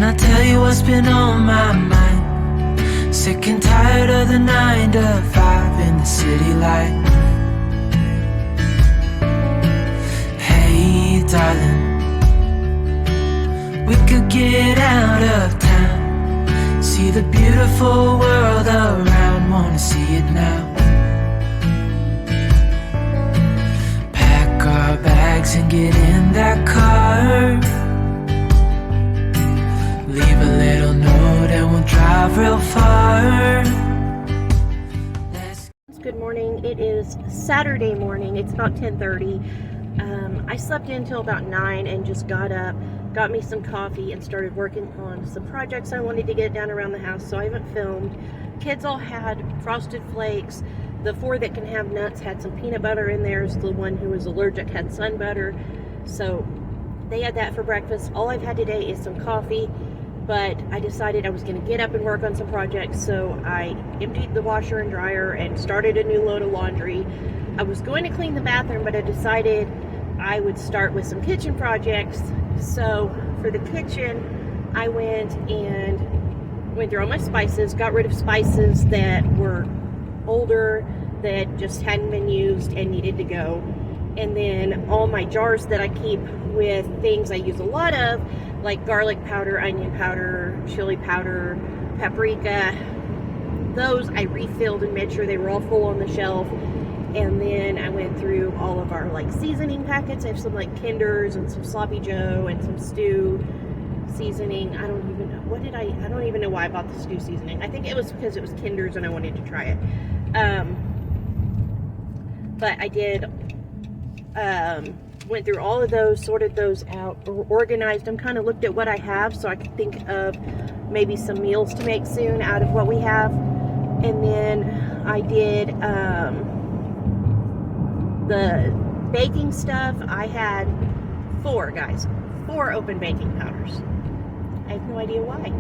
I tell you what's been on my mind? Sick and tired of the 9 to 5 in the city light. Hey darling, we could get out of town, see the beautiful world around, wanna see it now. Pack our bags and get in that car, leave a little note and we'll drive real far. Good morning. It is Saturday morning. It's about 10:30. I slept in until about 9 and just got up, got me some coffee, and started working on some projects I wanted to get done around the house, so I haven't filmed. Kids all had Frosted Flakes. The 4 that can have nuts had some peanut butter in theirs. The one who was allergic had sun butter. So they had that for breakfast. All I've had today is some coffee, but I decided I was going to get up and work on some projects, so I emptied the washer and dryer and started a new load of laundry. I was going to clean the bathroom, but I decided I would start with some kitchen projects. So for the kitchen, I went through all my spices, got rid of spices that were older, that just hadn't been used and needed to go. And then all my jars that I keep with things I use a lot of, like garlic powder, onion powder, chili powder, paprika, those I refilled and made sure they were all full on the shelf. And then I went through all of our like seasoning packets. I have some like Kinders and some Sloppy Joe and some stew seasoning. I don't even know, I don't even know why I bought the stew seasoning. I think it was because it was Kinders and I wanted to try it. But I did, went through all of those, sorted those out, organized them, kind of looked at what I have so I could think of maybe some meals to make soon out of what we have. And then I did the baking stuff. I had 4 open baking powders. I have no idea why.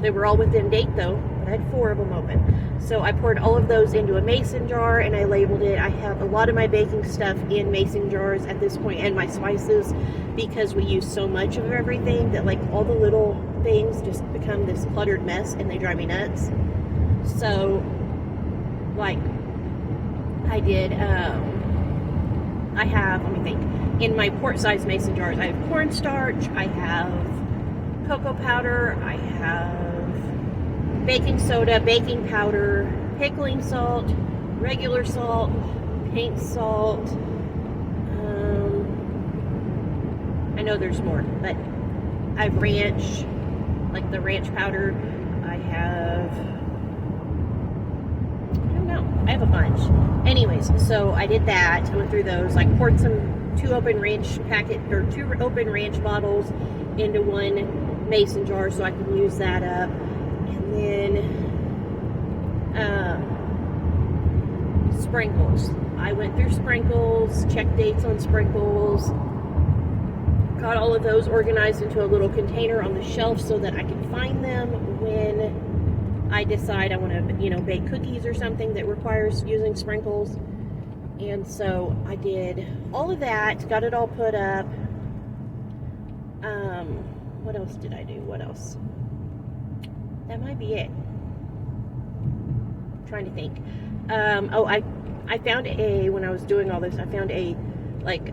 They were all within date though, but I had 4 of them open. So I poured all of those into a mason jar and I labeled it. I have a lot of my baking stuff in mason jars at this point, and my spices, because we use so much of everything that like all the little things just become this cluttered mess and they drive me nuts. So like I did, I have, let me think, in my quart-sized mason jars, I have cornstarch, I have cocoa powder, I have baking soda, baking powder, pickling salt, regular salt, pink salt. I know there's more, but I have ranch, like the ranch powder. I have, I don't know, I have a bunch. Anyways, so I did that. I went through those. I poured 2 open ranch bottles into one mason jar so I can use that up. And then sprinkles. I went through sprinkles, checked dates on sprinkles, got all of those organized into a little container on the shelf so that I can find them when I decide I want to, bake cookies or something that requires using sprinkles. And so I did all of that, got it all put up. What else did I do? What else? That might be it. I'm trying to think. I found when I was doing all this, I found a, like,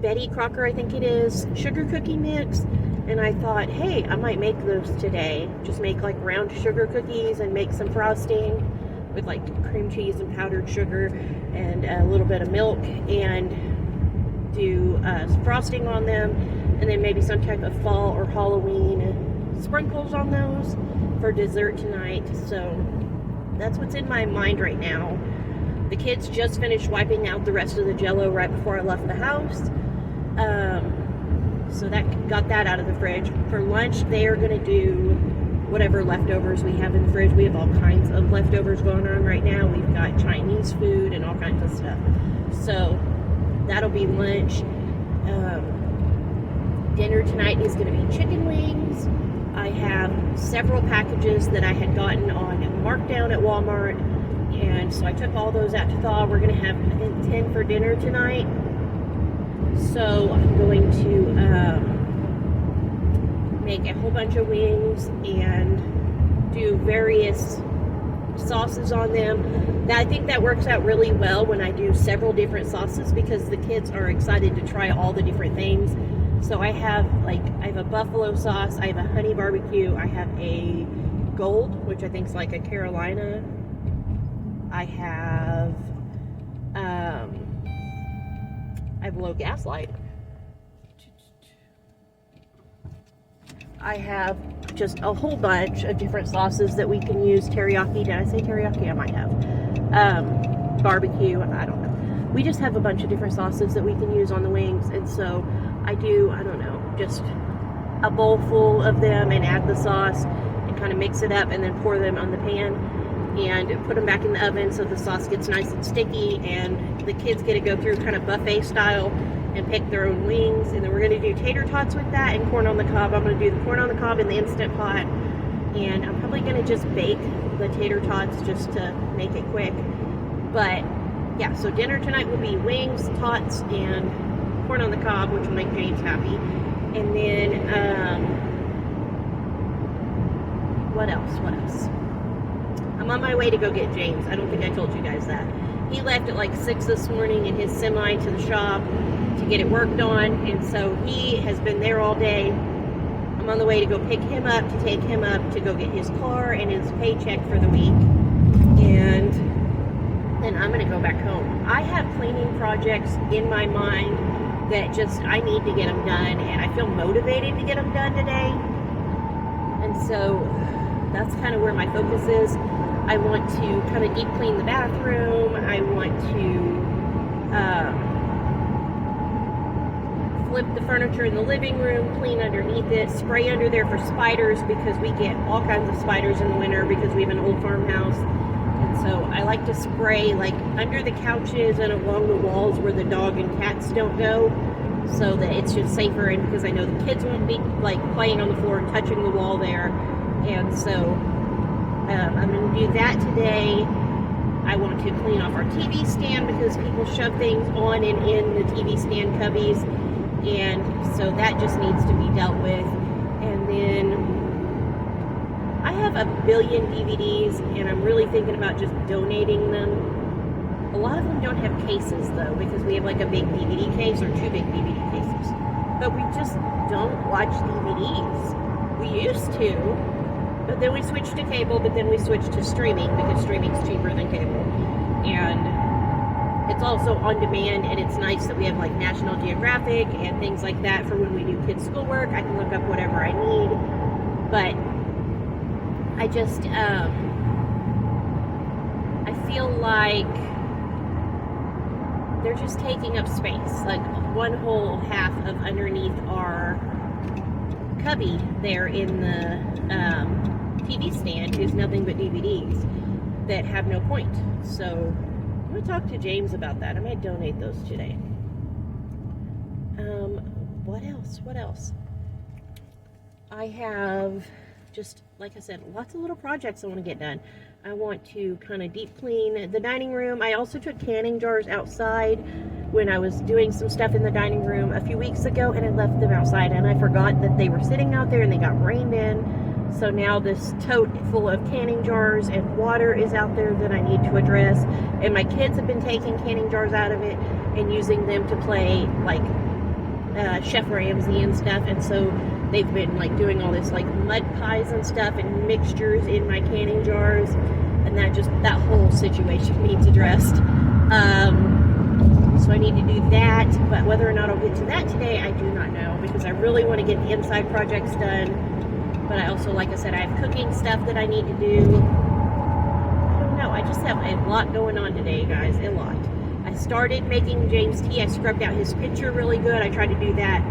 Betty Crocker, I think it is, sugar cookie mix. And I thought, hey, I might make those today. Just make like round sugar cookies and make some frosting with like cream cheese and powdered sugar and a little bit of milk, and do frosting on them, and then maybe some type of fall or Halloween sprinkles on those for dessert tonight. So that's what's in my mind right now. The kids just finished wiping out the rest of the Jell-O right before I left the house. So that got that out of the fridge. For lunch, they are going to do whatever leftovers we have in the fridge. We have all kinds of leftovers going on right now. We've got Chinese food and all kinds of stuff. So that'll be lunch. Dinner tonight is going to be chicken wings. I have several packages that I had gotten on markdown at Walmart, and so I took all those out to thaw. We're going to have, I think, 10 for dinner tonight. So I'm going to make a whole bunch of wings and do various sauces on them. I think that works out really well when I do several different sauces because the kids are excited to try all the different things. So I have a buffalo sauce, I have a honey barbecue, I have a gold, which I think is like a Carolina. I have a low gas light. I have just a whole bunch of different sauces that we can use. Teriyaki, did I say teriyaki? I might have. Barbecue, I don't know. We just have a bunch of different sauces that we can use on the wings, and so I do, I don't know, just a bowl full of them and add the sauce and kind of mix it up and then pour them on the pan and put them back in the oven so the sauce gets nice and sticky, and the kids get to go through kind of buffet style and pick their own wings. And then we're going to do tater tots with that and corn on the cob. I'm going to do the corn on the cob in the Instant Pot, and I'm probably going to just bake the tater tots just to make it quick. But yeah, so dinner tonight will be wings, tots, and corn on the cob, which will make James happy. And then what else? I'm on my way to go get James. I don't think I told you guys that. He left at like 6 this morning in his semi to the shop to get it worked on, and so he has been there all day. I'm on the way to go pick him up, to take him up to go get his car and his paycheck for the week, and then I'm going to go back home. I have cleaning projects in my mind that just, I need to get them done, and I feel motivated to get them done today, and so that's kind of where my focus is. I want to kind of deep clean the bathroom. I want to flip the furniture in the living room, clean underneath it, spray under there for spiders because we get all kinds of spiders in the winter because we have an old farmhouse. And so I like to spray like under the couches and along the walls where the dog and cats don't go, so that it's just safer, and because I know the kids won't be like playing on the floor and touching the wall there. And so I'm going to do that today. I want to clean off our TV stand because people shove things on and in the TV stand cubbies, and so that just needs to be dealt with. And then I have a billion DVDs, and I'm really thinking about just donating them. A lot of them don't have cases though, because we have like a big DVD case or 2 big DVD cases, but we just don't watch DVDs. We used to. But then we switched to cable, but then we switched to streaming because streaming's cheaper than cable. And it's also on demand, and it's nice that we have like National Geographic and things like that for when we do kids' schoolwork. I can look up whatever I need. But I just, I feel like they're just taking up space. Like one whole half of underneath our cubby there in the TV stand is nothing but DVDs that have no point. So I'm going to talk to James about that. I might donate those today. What else? I have just, like I said, lots of little projects I want to get done. I want to kind of deep clean the dining room. I also took canning jars outside when I was doing some stuff in the dining room a few weeks ago, and I left them outside, and I forgot that they were sitting out there and they got rained in. So now this tote full of canning jars and water is out there that I need to address. And my kids have been taking canning jars out of it and using them to play like Chef Ramsay and stuff. And so they've been like doing all this like mud pies and stuff and mixtures in my canning jars. And that whole situation needs addressed. So I need to do that. But whether or not I'll get to that today, I do not know, because I really want to get the inside projects done. But I also, like I said, I have cooking stuff that I need to do. I don't know. I just have a lot going on today, guys. A lot. I started making James tea. I scrubbed out his pitcher really good. I try to do that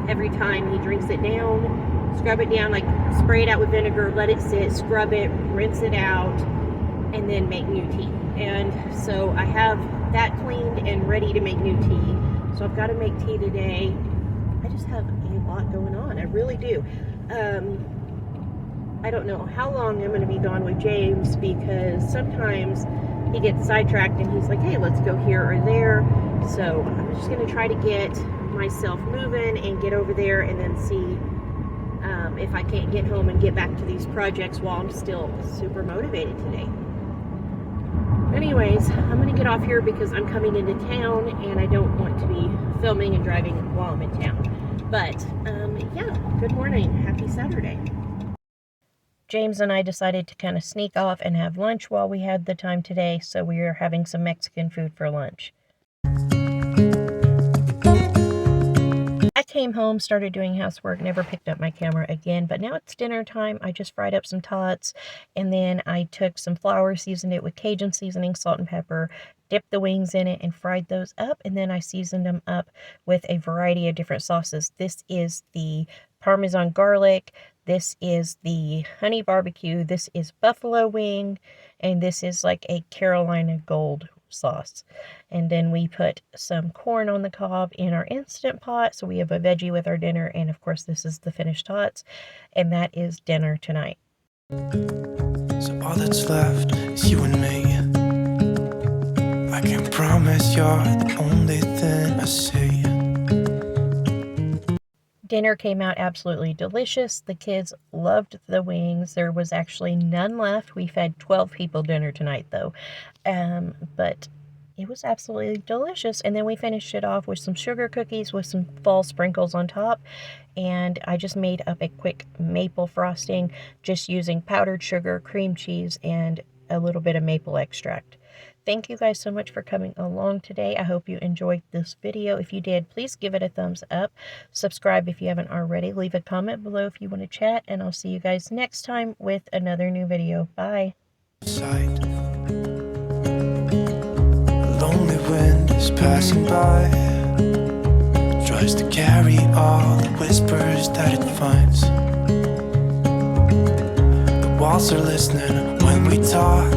every time he drinks it down. Scrub it down, like spray it out with vinegar, let it sit, scrub it, rinse it out, and then make new tea. And so I have that cleaned and ready to make new tea. So I've got to make tea today. I just have a lot going on. I really do. I don't know how long I'm going to be gone with James, because sometimes he gets sidetracked and he's like, hey, let's go here or there. So I'm just going to try to get myself moving and get over there and then see if I can't get home and get back to these projects while I'm still super motivated today. Anyways, I'm going to get off here because I'm coming into town and I don't want to be filming and driving while I'm in town. But, yeah, good morning. Happy Saturday. James and I decided to kind of sneak off and have lunch while we had the time today, so we are having some Mexican food for lunch. I came home, started doing housework, never picked up my camera again, but now it's dinner time. I just fried up some tots, and then I took some flour, seasoned it with Cajun seasoning, salt and pepper, dipped the wings in it, and fried those up, and then I seasoned them up with a variety of different sauces. This is the Parmesan garlic, this is the honey barbecue, this is buffalo wing, and this is like a Carolina Gold sauce. And then we put some corn on the cob in our Instant Pot, so we have a veggie with our dinner, and of course this is the finished tots, and that is dinner tonight. So all that's left is you and me. I can promise you're the only thing I see. Dinner came out absolutely delicious. The kids loved the wings. There was actually none left. We fed 12 people dinner tonight, though. But it was absolutely delicious. And then we finished it off with some sugar cookies with some fall sprinkles on top. And I just made up a quick maple frosting, just using powdered sugar, cream cheese, and a little bit of maple extract. Thank you guys so much for coming along today. I hope you enjoyed this video. If you did, please give it a thumbs up. Subscribe if you haven't already. Leave a comment below if you want to chat. And I'll see you guys next time with another new video. Bye. Sight. A lonely wind is passing by. Tries to carry all the whispers that it finds. The walls are listening when we talk.